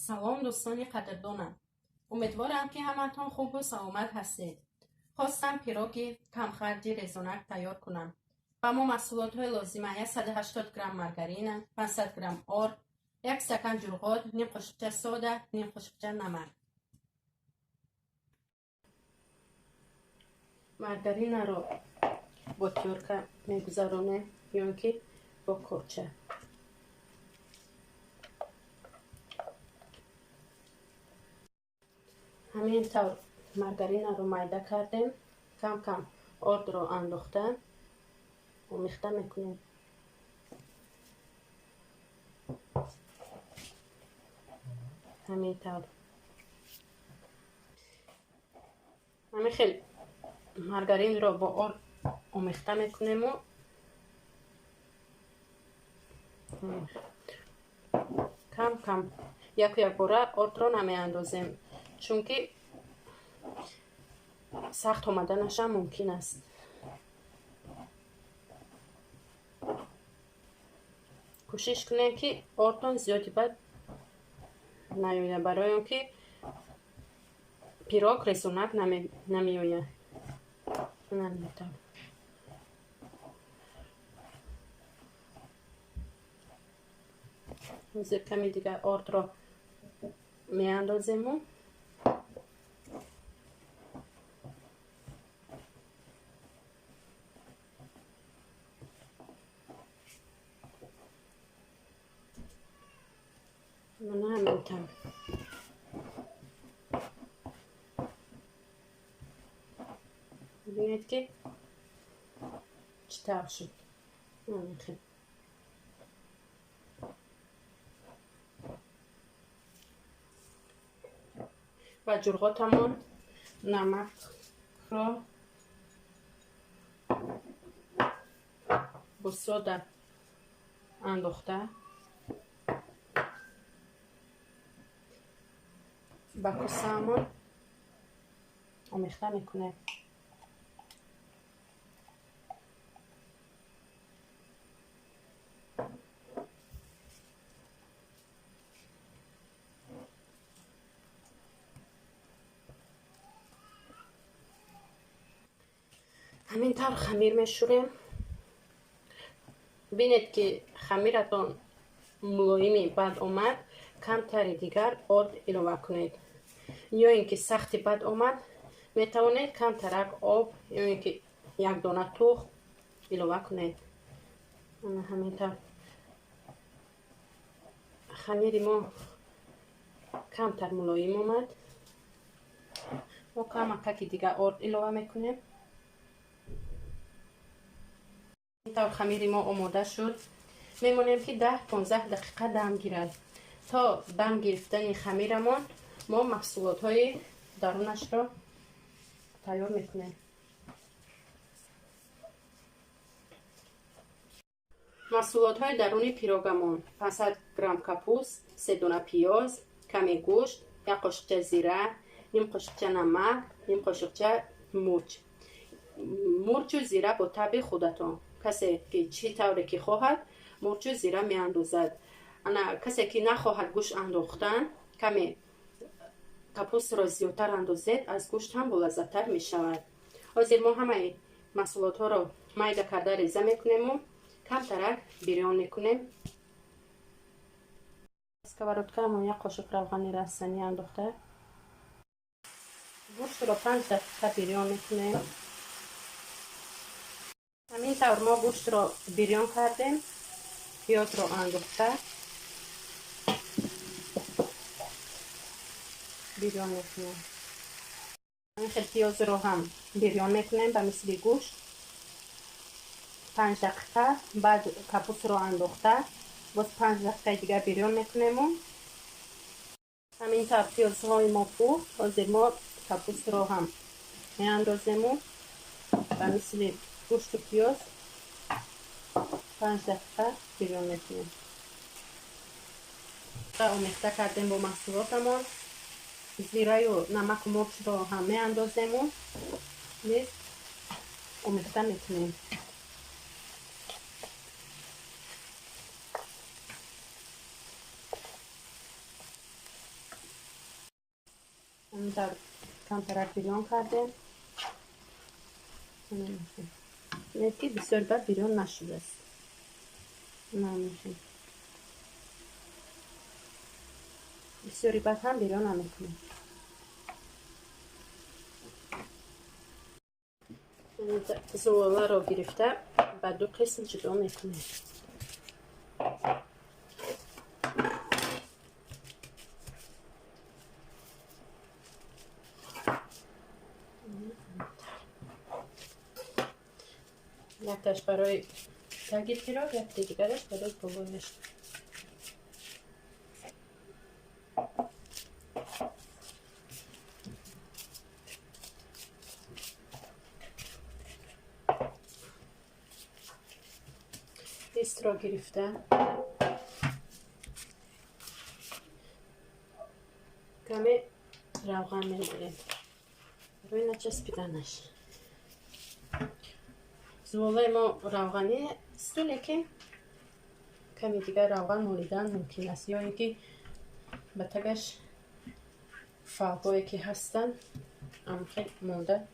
سلام دوستان قدردانم. امیدوارم که همتون خوب و سلامت هستید. خواستم پیروگی کمخرجی رزونک تیار کنم. با ما محصولات های لازمه 180 گرم مارگارین، 500 گرم آرد، 1 استکان جرقات، نیم قاشقچه سودا، نیم قاشقچه نمک. مارگارین رو با تیورکا میگذارونه یا که با کورچه. همین طور مارگارین رو میده کردیم. کم کم آرد رو انداخته و میخته میکنیم. همین طور همین خیلی مارگارین رو با آرد آمیخته میکنیم و کم کم یک باره آرد رو نمی اندازیم چون که سخت آمدنش هم ممکن است. کوشش کنید که آردتان زیادی بد نیاید برای اینکه پیروگ رسونک نمیآید. زیر کمی دیگه آرد را می اندازیم و من همینطور ببینید که چطور شد. و جرقاتمون نمک را با سودا انداخته با کاسه‌مون آمیخته میکنه. همینطور خمیر میشوریم. ببینید که خمیرتون ملایمی بد آمد، کمتر دیگر آرد اضافه کنید. یا اینکه سختی بد آمد میتوانید کمتر آب یا اینکه یک دانه تخم اضافه کنید. همینطور خمیر ما کمتر ملایم آمد. ما کمک دیگه آرد اضافه میکنیم. اینطور خمیر ما آماده شد. میمونیم که 10-15 دقیقه دم گیرد. تا دم گرفتن خمیرمون ما محصولات های درونش را تیار میکنیم. محصولات های درون پیروگمون 500 گرم کپوست، 3 دانه پیاز، کمی گوشت، 1 قاشقچه زیره، نیم قاشقچه نمک، نیم قاشقچه مرچ و زیره با طبع خودتان. کسی که چی طوری که خواهد مرچ و زیره می اندازد. کسی که نخواهد گوشت انداختن کمی کپوست را زیادتر اندازید، از گوشت هم لذت‌تر می شود. حاضر ما همه محصولات ها را میده کرده ریزه میکنیم و کم ترک بریان میکنیم. اسکواراتکا ما 1 قاشق روغن رستنی انداخته گوشت را 5 دقیقه بریان میکنیم. همین طور ما گوشت را بریان کردیم. پیاز را انداخته بریان میکنیم. همین خیلی پیاز را هم بریان میکنیم به مثل گوشت 5 دقیقه. بعد کپوست را انداخته باز 5 دقیقه دیگه بریان میکنیم و همین طور پیازهای ما پخت. حاضر ما کپوست را هم می اندازیم و به مثل گوشت و پیاز 5 دقیقه بریان میکنیم. آمیخته کردیم با محصولاتمون. زیره و نمک و مرچ را هم می اندازیم و نیز آمیخته میکنیم. اون در کمترک بیرون کرده. نتکی بسیار بر بیرون نشده است. نمیشه بسیاری بد هم بیرون نمیکنه. زواله رو گرفته و دو قسم جدا میکنه. یکتش برای تگیر پیراگ، یک دیگرش برای بلونش. لیست را گرفته کمی روغن میمونیم روی نچسبیدنش. زواله ما روغنی است لیکن کمی دیگر روغن مولیدن ممکن است، یا اینکه به تگش فالگایی که هستن هم خیلی مونده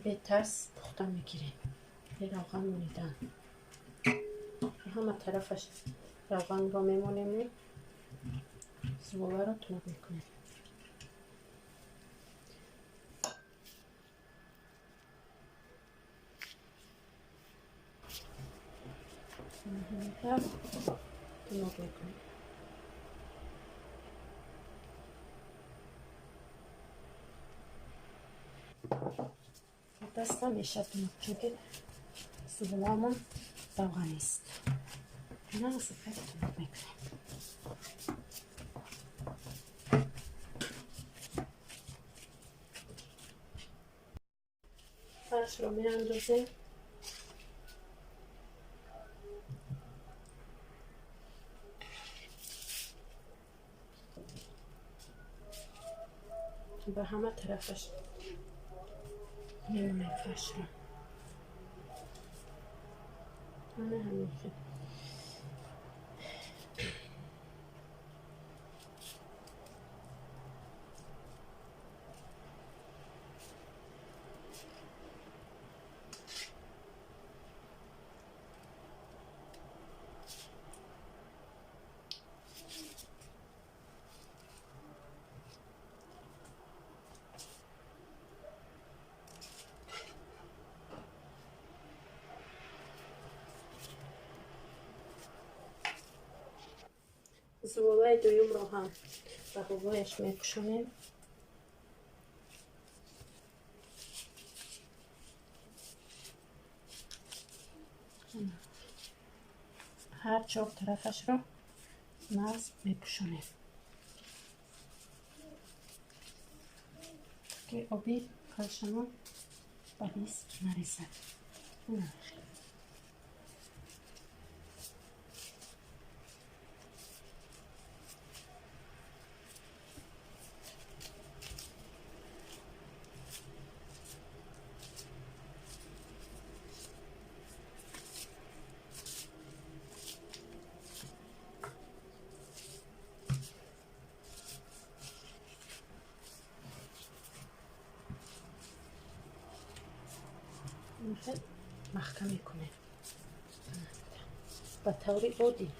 به ترس پخته میگیریم. به روغن مولیدن همه طرفش روغن را میمونیم، زواله را تند میکنیم. تند میکنیم. دستم میشه تند چون که زواله همون روغنی است. نه سفر تند میکنیم. فرش رو میاندازیم. به همه طرفش میمونیم فرش رو. همین خیلی زواله دویم رو هم به حوایش میپوشونیم. هر چهار طرفش رو نصب میپوشونیم که آبی کلشمون به لیست نریزد. محکم میکنیم به طوری عادی.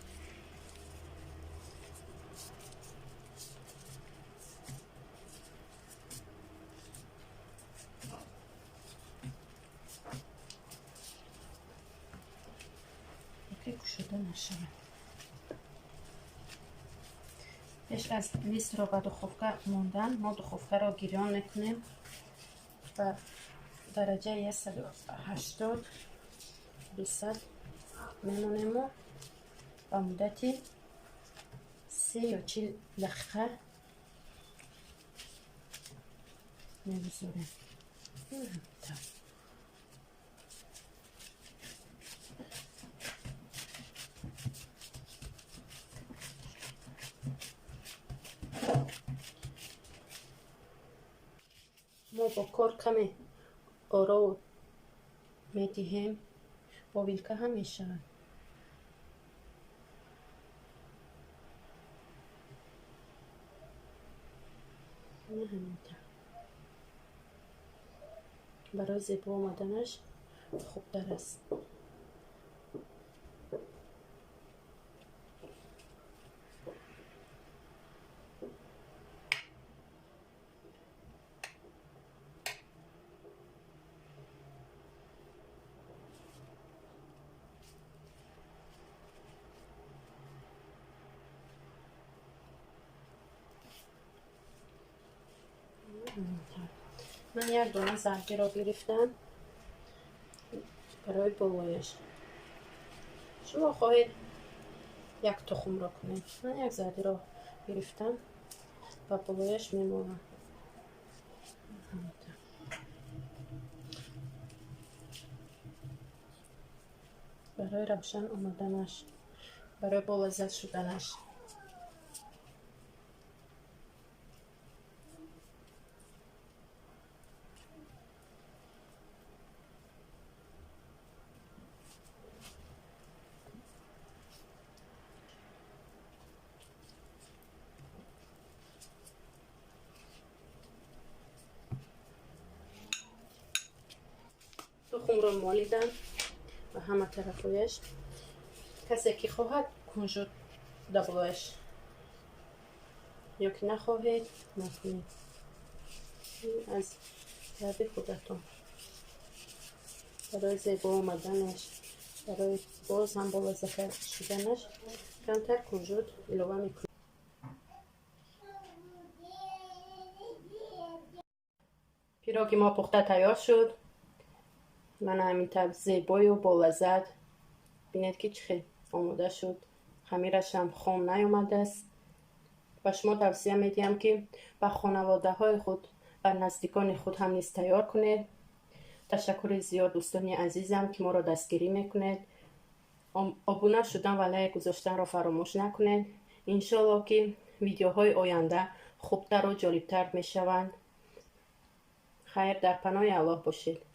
که گشوده نشود. پیش از لیست را به دخوفکه موندن ما دخوفکه را گریان میکنیم و درجه 180 200 میمونیم و به مدتی 30 یا 40 دقیقه میگذاریم. ما با کار کمی آرا میدهیم با ویلکه هم میشود. برای زیبا آمدنش خوبتر است. من یک دونه زرگی را گرفتم برای بالایش. شما خواهید یک تخم را کنید. من یک زرگی را گرفتم و بالایش میمونم. برای روشن آمدنش، برای بالازد شدنش. تخم را مالیدم و همه طرفایش. کسی که خواهد کنجد دبلایش، یا که نخواهید نکنید. از طرف خودتون برای زیبا آمدنش، برای باز هم بالا زخم شدنش کمتر کنجد اضافه میکنید. پیراگ ما پخته تیار شد. من همین طب زیبای و بالازد بینید که چه آماده شد. خمیرش هم خام نیامده است. و شما توصیه میدیم که با خانواده های خود و نزدیکان خود هم نیز تیار کنید. تشکر زیاد دوستان عزیزم که ما را دستگیری میکنید. ابونه شدن و لایک گذاشتن را فراموش نکنید. انشالله که ویدیوهای آینده خوبتر و جالبتر میشوند. خیر در پناه الله باشید.